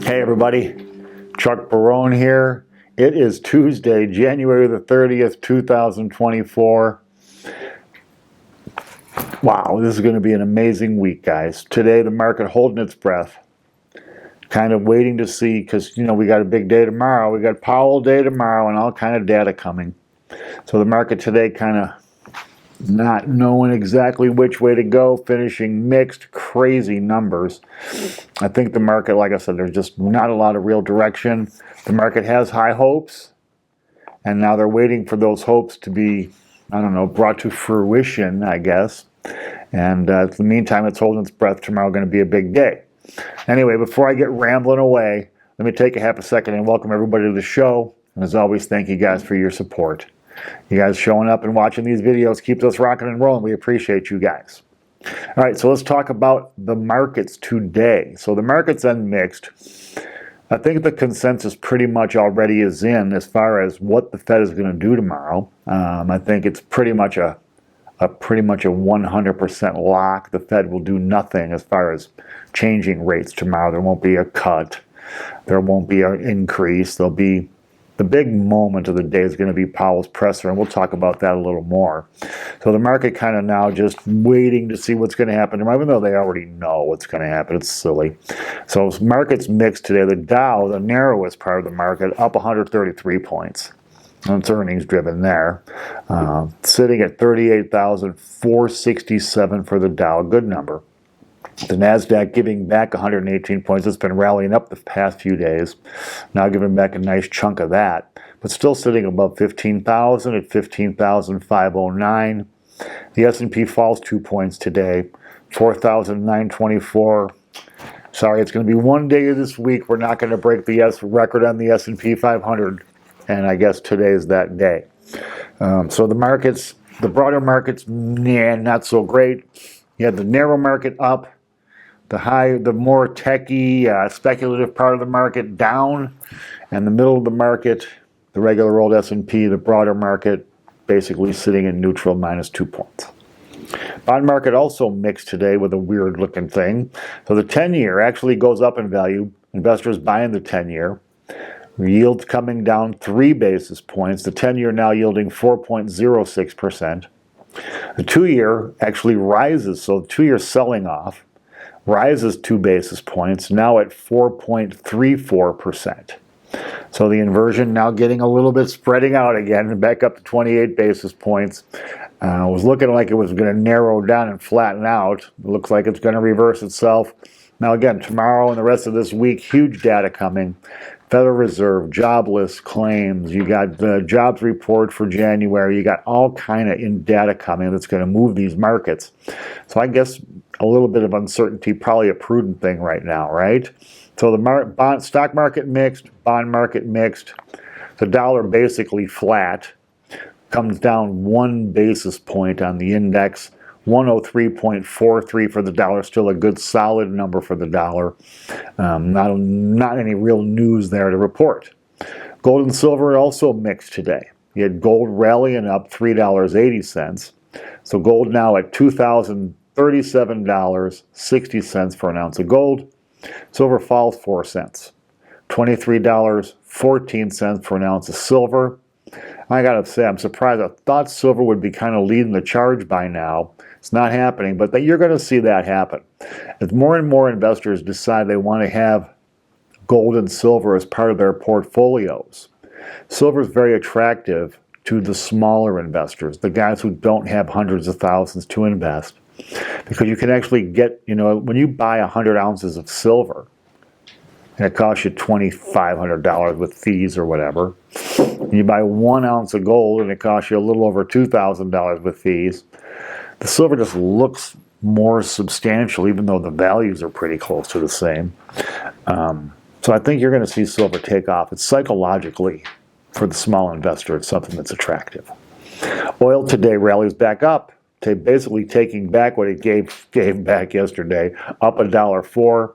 Hey everybody, Chuck Barone here. It is Tuesday, January the 30th, 2024. Wow, this is going to be an amazing week, guys. Today the market holding its breath, kind of waiting to see, because we got a big day tomorrow. We got Powell day tomorrow and all kind of data coming. So the market today kind of not knowing exactly which way to go, finishing mixed, crazy numbers. I think the market, like I said, there's just not a lot of real direction. The market has high hopes, and now they're waiting for those hopes to be, brought to fruition, I guess. And in the meantime, it's holding its breath. Tomorrow going to be a big day. Anyway, before I get rambling away, let me take a half a second and welcome everybody to the show. And as always, thank you guys for your support. You guys showing up and watching these videos keeps us rocking and rolling. We appreciate you guys. All right, so let's talk about the markets today. So the market's end mixed. I think the consensus pretty much already is in as far as what the Fed is going to do tomorrow. I think it's pretty much a 100% lock. The Fed will do nothing as far as changing rates tomorrow. There won't be a cut. There won't be an increase. There'll be the big moment of the day is going to be Powell's presser, and we'll talk about that a little more. So the market kind of now just waiting to see what's going to happen, even though they already know what's going to happen. It's silly. So market's mixed today. The Dow, the narrowest part of the market, up 133 points. It's earnings driven there. Sitting at 38,467 for the Dow, a good number. The NASDAQ giving back 118 points. It's been rallying up the past few days. Now giving back a nice chunk of that. But still sitting above 15,000 at 15,509. The S&P falls 2 points today. 4,924. Sorry, it's going to be one day this week. We're not going to break the record on the S&P 500. And I guess today is that day. So the markets, the broader markets, not so great. You had the narrow market up. The more techy, speculative part of the market down, and the middle of the market, the regular old S&P, the broader market, basically sitting in neutral, minus 2 points. Bond market also mixed today with a weird looking thing. So the 10-year actually goes up in value. Investors buying the 10-year. Yields coming down 3 basis points. The 10-year now yielding 4.06%. The 2-year actually rises, so the 2-year selling off. Rises 2 basis points, now at 4.34%. So the inversion now getting a little bit spreading out again, back up to 28 basis points. It was looking like it was going to narrow down and flatten out. It looks like it's going to reverse itself. Now again, tomorrow and the rest of this week, huge data coming. Federal Reserve, jobless claims, you got the jobs report for January, you got all kind of data coming that's going to move these markets. So I guess a little bit of uncertainty, probably a prudent thing right now, right? So the stock market mixed, bond market mixed, the dollar basically flat, comes down 1 basis point on the index, 103.43 for the dollar, still a good solid number for the dollar. Not any real news there to report. Gold and silver also mixed today. You had gold rallying up $3.80. So gold now at $2,037.60 for an ounce of gold. Silver falls 4 cents. $23.14 for an ounce of silver. I gotta say, I'm surprised. I thought silver would be kind of leading the charge by now. It's not happening, but you're going to see that happen. As more and more investors decide they want to have gold and silver as part of their portfolios, silver is very attractive to the smaller investors, the guys who don't have hundreds of thousands to invest, because you can actually get, when you buy 100 ounces of silver, and it costs you $2,500 with fees or whatever, and you buy 1 ounce of gold and it costs you a little over $2,000 with fees, the silver just looks more substantial, even though the values are pretty close to the same. So I think you're going to see silver take off. It's psychologically, for the small investor, it's something that's attractive. Oil today rallies back up, basically taking back what it gave back yesterday, up $1.04,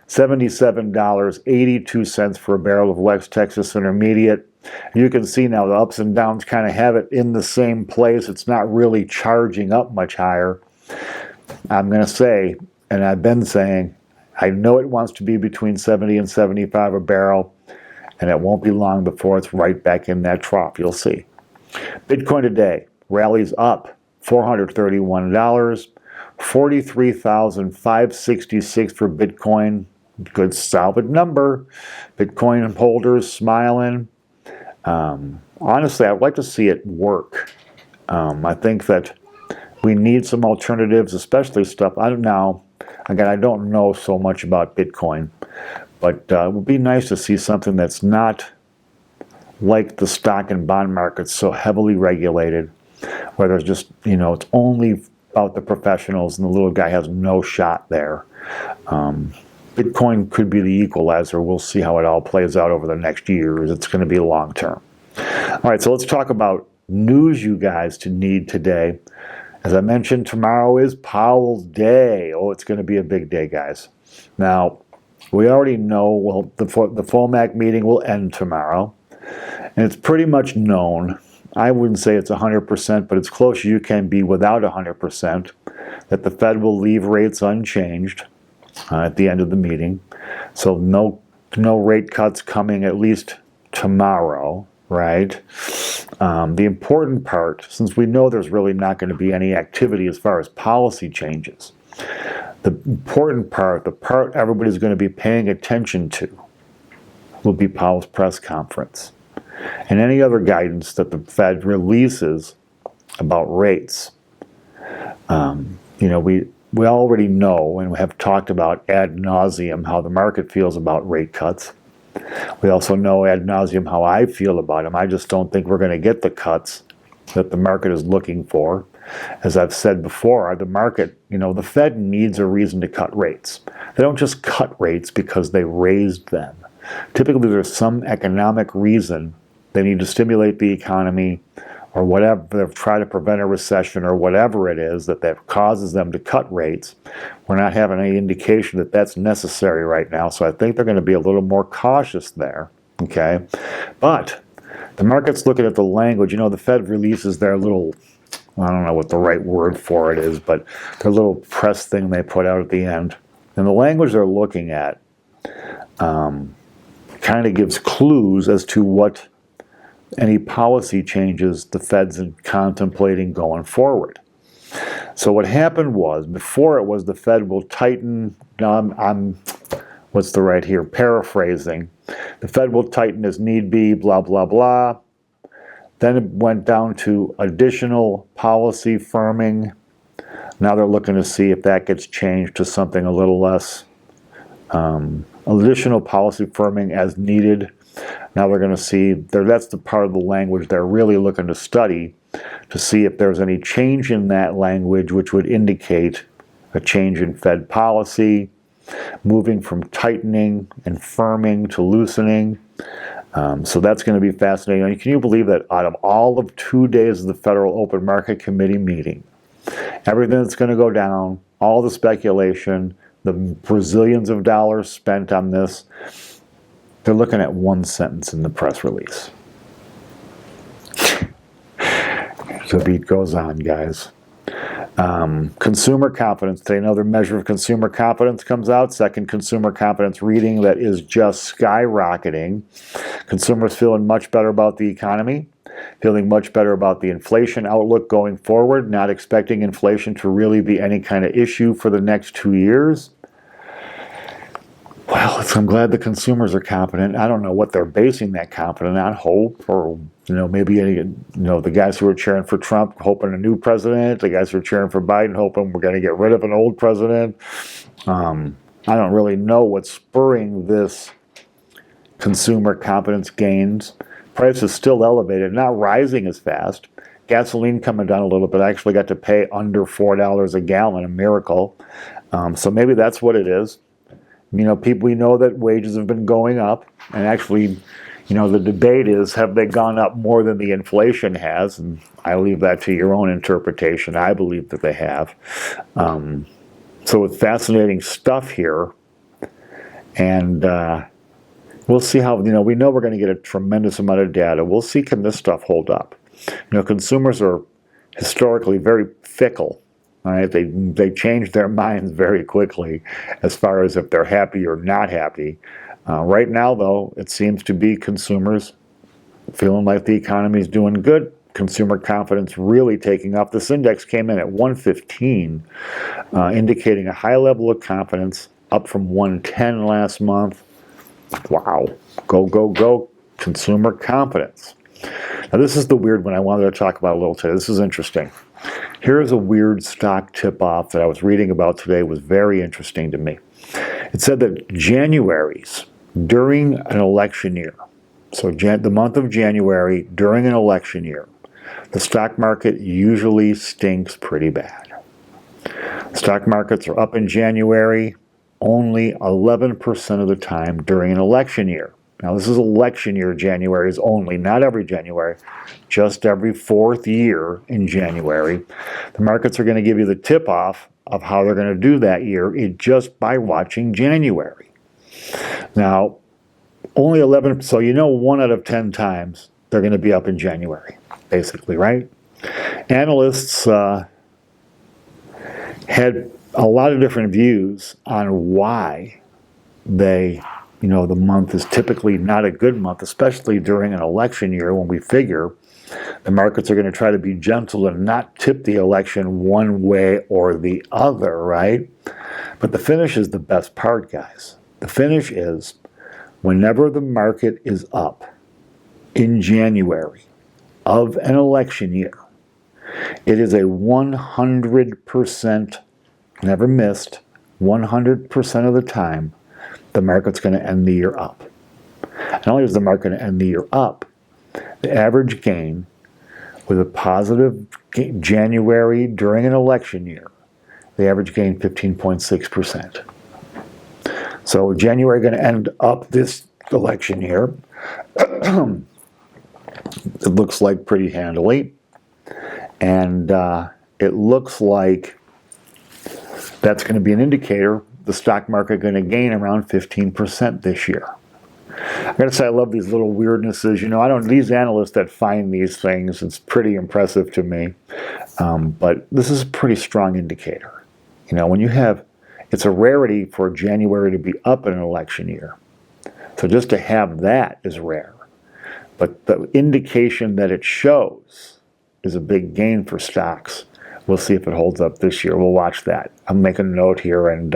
$77.82 for a barrel of West Texas Intermediate. You can see now the ups and downs kind of have it in the same place. It's not really charging up much higher. I'm going to say, and I've been saying, I know it wants to be between 70 and 75 a barrel, and it won't be long before it's right back in that trough. You'll see. Bitcoin today rallies up $431, 43,566 for Bitcoin. Good solid number. Bitcoin holders smiling. Honestly, I'd like to see it work. I think that we need some alternatives, especially stuff. I don't know. Again, I don't know so much about Bitcoin, but it would be nice to see something that's not like the stock and bond markets, so heavily regulated, where there's just, it's only about the professionals and the little guy has no shot there. Bitcoin could be the equalizer. We'll see how it all plays out over the next years. It's going to be long term. All right, so let's talk about news you guys need today. As I mentioned, tomorrow is Powell's Day. Oh, it's going to be a big day, guys. Now, we already know, well, the FOMAC meeting will end tomorrow, and it's pretty much known. I wouldn't say it's 100%, but it's close as you can be without 100%, that the Fed will leave rates unchanged at the end of the meeting. So no rate cuts coming at least tomorrow, right? The important part, since we know there's really not going to be any activity as far as policy changes, the important part, the part everybody's going to be paying attention to, will be Powell's press conference and any other guidance that the Fed releases about rates. We already know and we have talked about ad nauseum how the market feels about rate cuts. We also know ad nauseum how I feel about them. I just don't think we're going to get the cuts that the market is looking for. As I've said before, the market, the Fed needs a reason to cut rates. They don't just cut rates because they raised them. Typically, there's some economic reason they need to stimulate the economy or whatever, they've tried to prevent a recession or whatever it is that causes them to cut rates. We're not having any indication that that's necessary right now, so I think they're going to be a little more cautious there, okay? But the market's looking at the language. The Fed releases their little, I don't know what the right word for it is, but their little press thing they put out at the end. And the language they're looking at kind of gives clues as to what any policy changes the Fed's contemplating going forward. So what happened was, before it was the Fed will tighten, what's the right here, paraphrasing, the Fed will tighten as need be, blah, blah, blah. Then it went down to additional policy firming. Now they're looking to see if that gets changed to something a little less, additional policy firming as needed. Now they're going to see, that's the part of the language they're really looking to study to see if there's any change in that language which would indicate a change in Fed policy, moving from tightening and firming to loosening. So that's going to be fascinating. I mean, can you believe that out of all of 2 days of the Federal Open Market Committee meeting, everything that's going to go down, all the speculation, the Brazilians of dollars spent on this, they're looking at one sentence in the press release. The beat goes on, guys. Consumer confidence. Today, another measure of consumer confidence comes out. Second consumer confidence reading that is just skyrocketing. Consumers feeling much better about the economy, feeling much better about the inflation outlook going forward, not expecting inflation to really be any kind of issue for the next 2 years. Well, I'm glad the consumers are confident. I don't know what they're basing that confidence on. Hope, or maybe the guys who are cheering for Trump hoping a new president, the guys who are cheering for Biden hoping we're going to get rid of an old president. I don't really know what's spurring this consumer confidence gains. Price is still elevated, not rising as fast. Gasoline coming down a little bit. I actually got to pay under $4 a gallon, a miracle. So maybe that's what it is. People, we know that wages have been going up, and actually, the debate is, have they gone up more than the inflation has? And I leave that to your own interpretation. I believe that they have. So it's fascinating stuff here, and we'll see how, we know we're going to get a tremendous amount of data. We'll see, can this stuff hold up? Consumers are historically very fickle. All right, they change their minds very quickly as far as if they're happy or not happy. Right now, though, it seems to be consumers feeling like the economy is doing good. Consumer confidence really taking off. This index came in at 115, indicating a high level of confidence, up from 110 last month. Wow, go, go, go, consumer confidence. Now, this is the weird one I wanted to talk about a little today. This is interesting. Here's a weird stock tip-off that I was reading about today. It was very interesting to me. It said that Januaries during an election year, so the month of January during an election year, the stock market usually stinks pretty bad. Stock markets are up in January only 11% of the time during an election year. Now, this is election year January is only, not every January, just every fourth year in January. The markets are going to give you the tip-off of how they're going to do that year just by watching January. Now, only 11, so you know 1 out of 10 times they're going to be up in January, basically, right? Analysts had a lot of different views on why the month is typically not a good month, especially during an election year when we figure the markets are going to try to be gentle and not tip the election one way or the other, right? But the finish is the best part, guys. The finish is whenever the market is up in January of an election year, it is a 100%, never missed, 100% of the time, the market's going to end the year up. Not only is the market going to end the year up, the average gain with a positive January during an election year, the average gain 15.6%. So January going to end up this election year. It looks like pretty handily. And it looks like that's going to be an indicator the stock market going to gain around 15% this year. I got to say, I love these little weirdnesses. These analysts that find these things, it's pretty impressive to me. But this is a pretty strong indicator. When you have, it's a rarity for January to be up in an election year. So just to have that is rare. But the indication that it shows is a big gain for stocks. We'll see if it holds up this year. We'll watch that. I'm making a note here, and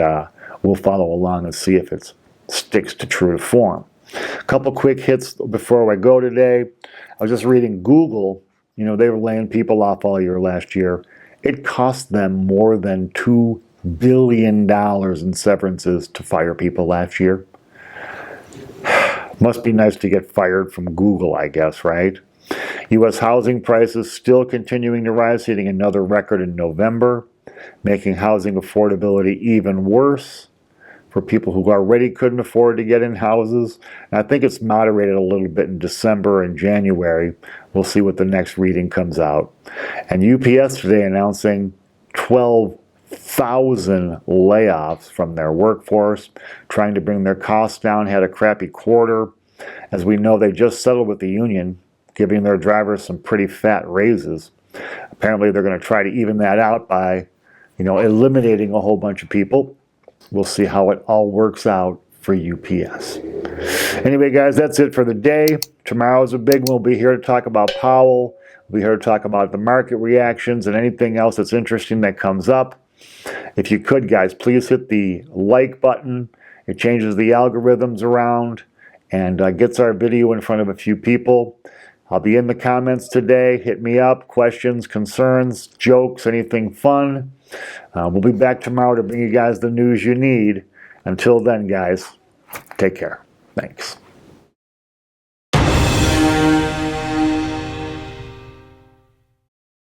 we'll follow along and see if it sticks to true to form. A couple quick hits before I go today. I was just reading Google. They were laying people off all year last year. It cost them more than $2 billion in severances to fire people last year. Must be nice to get fired from Google, I guess, right? U.S. housing prices still continuing to rise, hitting another record in November, making housing affordability even worse for people who already couldn't afford to get in houses. And I think it's moderated a little bit in December and January. We'll see what the next reading comes out. And UPS today announcing 12,000 layoffs from their workforce, trying to bring their costs down, had a crappy quarter. As we know, they just settled with the union, giving their drivers some pretty fat raises. Apparently, they're going to try to even that out by, eliminating a whole bunch of people. We'll see how it all works out for UPS. Anyway, guys, that's it for the day. Tomorrow's a big one. We'll be here to talk about Powell. We'll be here to talk about the market reactions and anything else that's interesting that comes up. If you could, guys, please hit the like button. It changes the algorithms around and gets our video in front of a few people. I'll be in the comments today. Hit me up. Questions, concerns, jokes, anything fun. We'll be back tomorrow to bring you guys the news you need. Until then, guys, take care. Thanks.